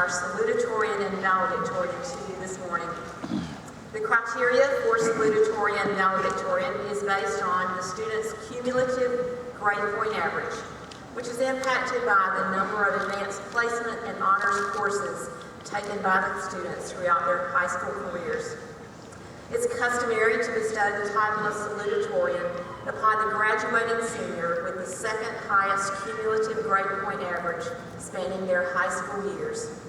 our salutatorian and valedictorian to you this morning. The criteria for salutatorian and valedictorian is based on the student's cumulative grade point average, which is impacted by the number of advanced placement and honors courses taken by the students throughout their high school careers. It's customary to bestow the title of salutatorian upon the graduating senior with the second highest cumulative grade point average spanning their high school years.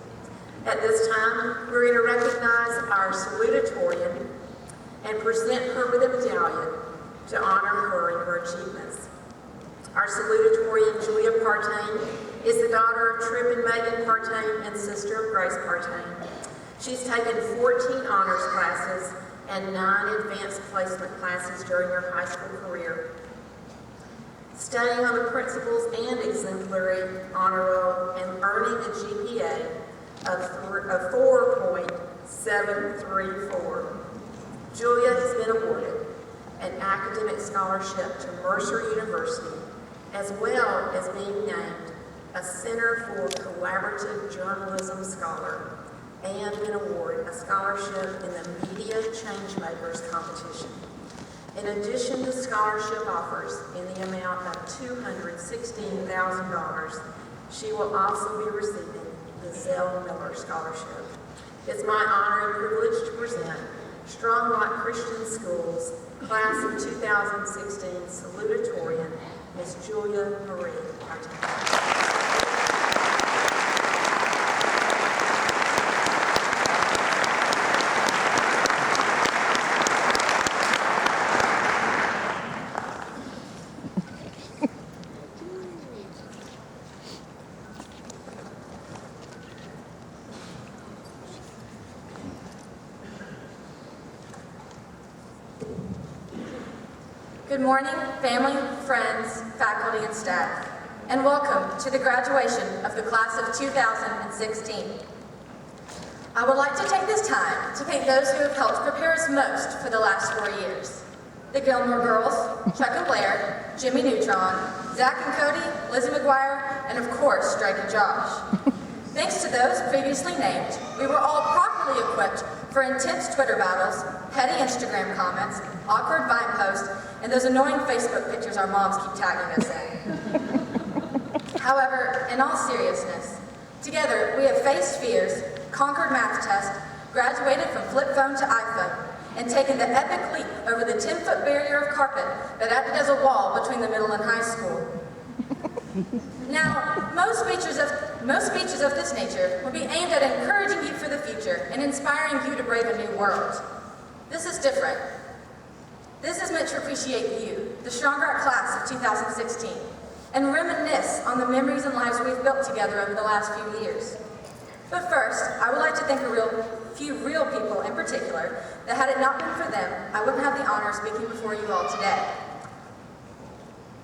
At this time, we're going to recognize our salutatorian and present her with a medallion to honor her and her achievements. Our salutatorian, Julia Partain, is the daughter of Trip and Megan Partain and sister of Grace Partain. She's taken 14 honors classes and 9 advanced placement classes during her high school career. Staying on the principals and exemplary honor roll and earning a GPA of 4.734. Julia has been awarded an academic scholarship to Mercer University, as well as being named a Center for Collaborative Journalism Scholar and an award, a scholarship in the Media Changemakers competition. In addition to scholarship offers in the amount of $216,000, she will also be receiving the Zell Miller Scholarship. It's my honor and privilege to present Strong Rock Christian Schools Class of 2016 salutatorian, Ms. Julia Marie Partain. Good morning, family, friends, faculty, and staff, and welcome to the graduation of the class of 2016. I would like to take this time to thank those who have helped prepare us most for the last 4 years. The Gilmore girls, Chuck and Blair, Jimmy Neutron, Zach and Cody, Lizzie McGuire, and of course, Drake and Josh. Thanks to those previously named, we were all properly equipped for intense Twitter battles, petty Instagram comments, awkward Vine posts, and those annoying Facebook pictures our moms keep tagging us in. However, in all seriousness, together we have faced fears, conquered math tests, graduated from flip phone to iPhone, and taken the epic leap over the 10-foot barrier of carpet that acted as a wall between the middle and high school. Now, most speeches of this nature will be aimed at encouraging you for the future and inspiring you to brave a new world. This is different. This is meant to appreciate you, the Strong Rock class of 2016, and reminisce on the memories and lives we've built together over the last few years. But first, I would like to thank a few real people in particular that had it not been for them, I wouldn't have the honor of speaking before you all today.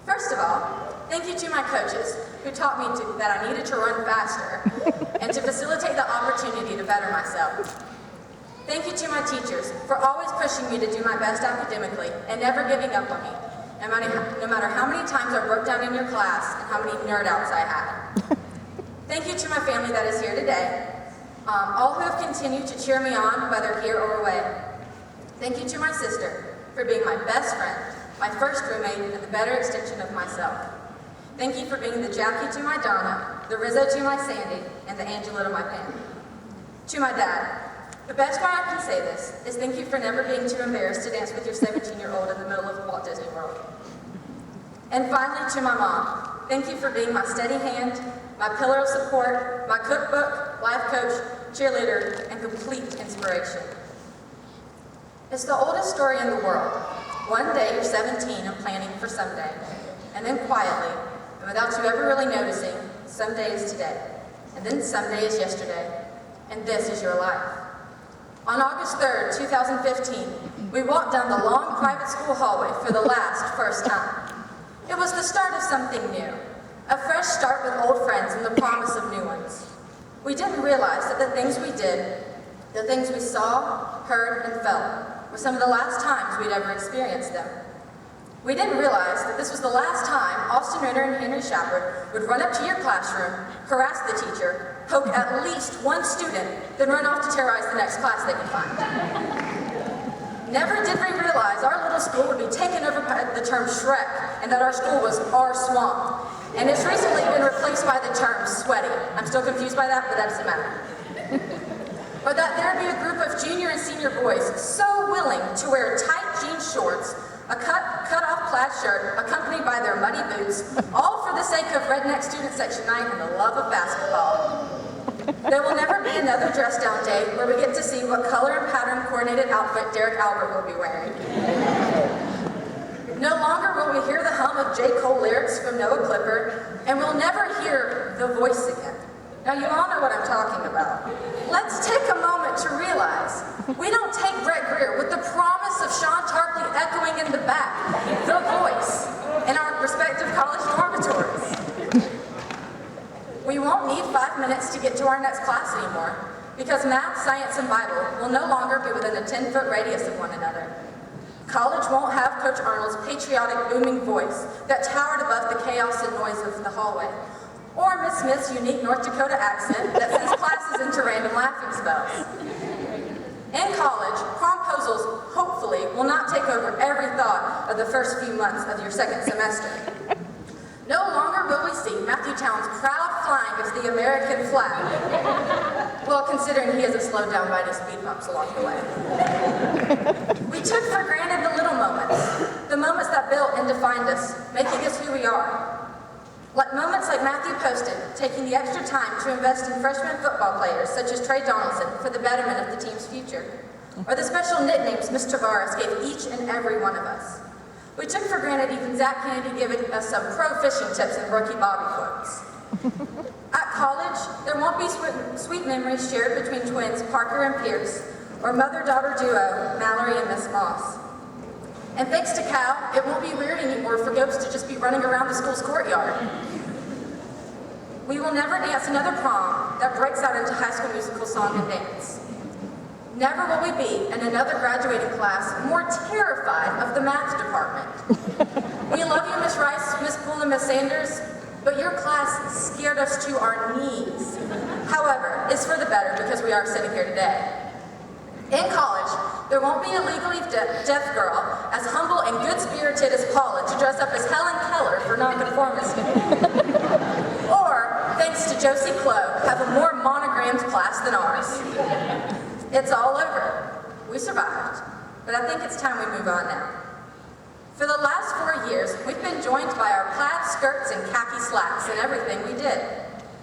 First of all, thank you to my coaches who taught me that I needed to run faster and to facilitate the opportunity to better myself. Thank you to my teachers for always pushing me to do my best academically and never giving up on me, no matter how many times I broke down in your class and how many nerd outs I had. Thank you to my family that is here today, all who have continued to cheer me on, whether here or away. Thank you to my sister for being my best friend, my first roommate, and the better extension of myself. Thank you for being the Jackie to my Donna, the Rizzo to my Sandy, and the Angela to my Pam. To my dad, the best way I can say this is thank you for never being too embarrassed to dance with your 17-year-old in the middle of Walt Disney World. And finally, to my mom, thank you for being my steady hand, my pillar of support, my cookbook, life coach, cheerleader, and complete inspiration. It's the oldest story in the world. One day you're 17 and planning for someday, and then quietly, and without you ever really noticing, someday is today, and then someday is yesterday, and this is your life. On August 3rd, 2015, we walked down the long private school hallway for the first time. It was the start of something new, a fresh start with old friends and the promise of new ones. We didn't realize that the things we did, the things we saw, heard, and felt, were some of the last times we'd ever experienced them. We didn't realize that this was the last time Austin Ritter and Henry Shepard would run up to your classroom, harass the teacher, poke at least one student, then run off to terrorize the next class they can find. Never did we realize our little school would be taken over by the term Shrek, and that our school was our swamp. And it's recently been replaced by the term sweaty. I'm still confused by that, but that doesn't matter. Or that there'd be a group of junior and senior boys so willing to wear tight jean shorts, a cut-off plaid shirt, accompanied by their muddy boots, all for the sake of redneck student section night and the love of basketball. There will never be another dress-down day where we get to see what color and pattern coordinated outfit Derek Albert will be wearing. No longer will we hear the hum of J. Cole lyrics from Noah Clipper, and we'll never hear The Voice again. Now, you all know what I'm talking about. Let's take a moment to realize we don't take Brett Greer with the promise of Sean Tarpley echoing in the back, The Voice, in our respective college dormitories. We won't need 5 minutes to get to our next class anymore, because math, science, and Bible will no longer be within a 10-foot radius of one another. College won't have Coach Arnold's patriotic, booming voice that towered above the chaos and noise of the hallway, or Miss Smith's unique North Dakota accent that sends classes into random laughing spells. In college, promposals hopefully will not take over every thought of the first few months of your second semester. No longer will we see Matthew Town's proud flying of the American flag. Well, considering he hasn't slowed down by any speed bumps along the way. We took for granted the little moments, the moments that built and defined us, making us who we are. Like moments like Matthew Poston, taking the extra time to invest in freshman football players such as Trey Donaldson for the betterment of the team's future, or the special nicknames Ms. Tavares gave each and every one of us. We took for granted even Zach Kennedy giving us some pro fishing tips and rookie Bobby quotes. At college, there won't be sweet memories shared between twins Parker and Pierce, or mother-daughter duo Mallory and Miss Moss. And thanks to Cal, it won't be weird anymore for Gopes to just be running around the school's courtyard. We will never dance another prom that breaks out into High School Musical song and dance. Never will we be in another graduating class more terrified of the math department. We love you, Miss Rice, Miss Poole, and Miss Sanders, but your class scared us to our knees. However, it's for the better because we are sitting here today. In college, there won't be a legally deaf girl as humble and good-spirited as Paula to dress up as Helen Keller for nonconformity. Or, thanks to Josie Clough, have a more monogrammed class than ours. It's all over. We survived, but I think it's time we move on now. For the last 4 years, we've been joined by our plaid skirts and khaki slacks in everything we did.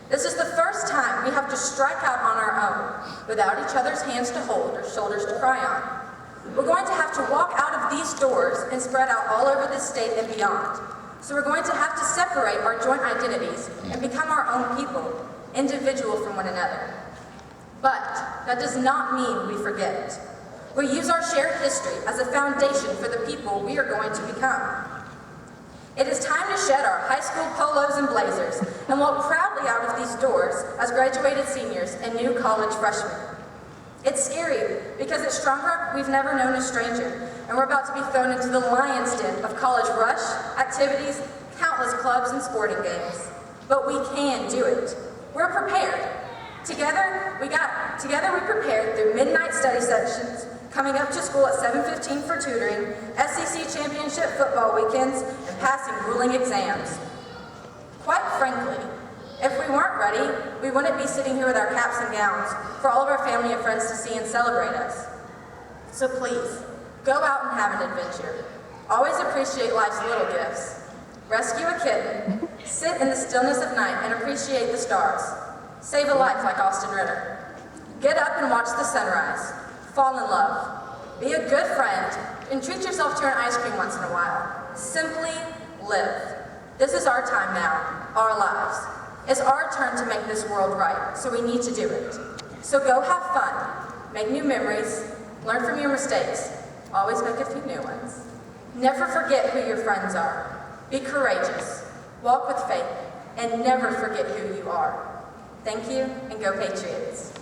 This is the first time we have to strike out on our own, without each other's hands to hold or shoulders to cry on. We're going to have to walk out of these doors and spread out all over this state and beyond. So we're going to have to separate our joint identities and become our own people, individual from one another. But that does not mean we forget. We use our shared history as a foundation for the people we are going to become. It is time to shed our high school polos and blazers and walk proudly out of these doors as graduated seniors and new college freshmen. It's scary because at Strong Rock we've never known a stranger, and we're about to be thrown into the lion's den of college rush, activities, countless clubs and sporting games. But we can do it. We're prepared. Together we prepared through midnight study sessions, coming up to school at 7:15 for tutoring, SEC championship football weekends, and passing grueling exams. Quite frankly, if we weren't ready, we wouldn't be sitting here with our caps and gowns for all of our family and friends to see and celebrate us. So please, go out and have an adventure. Always appreciate life's little gifts. Rescue a kitten, sit in the stillness of night and appreciate the stars. Save a life like Austin Ritter. Get up and watch the sunrise. Fall in love. Be a good friend and treat yourself to an ice cream once in a while. Simply live. This is our time now, our lives. It's our turn to make this world right, so we need to do it. So go have fun, make new memories, learn from your mistakes, always make a few new ones. Never forget who your friends are. Be courageous, walk with faith, and never forget who you are. Thank you, and go Patriots.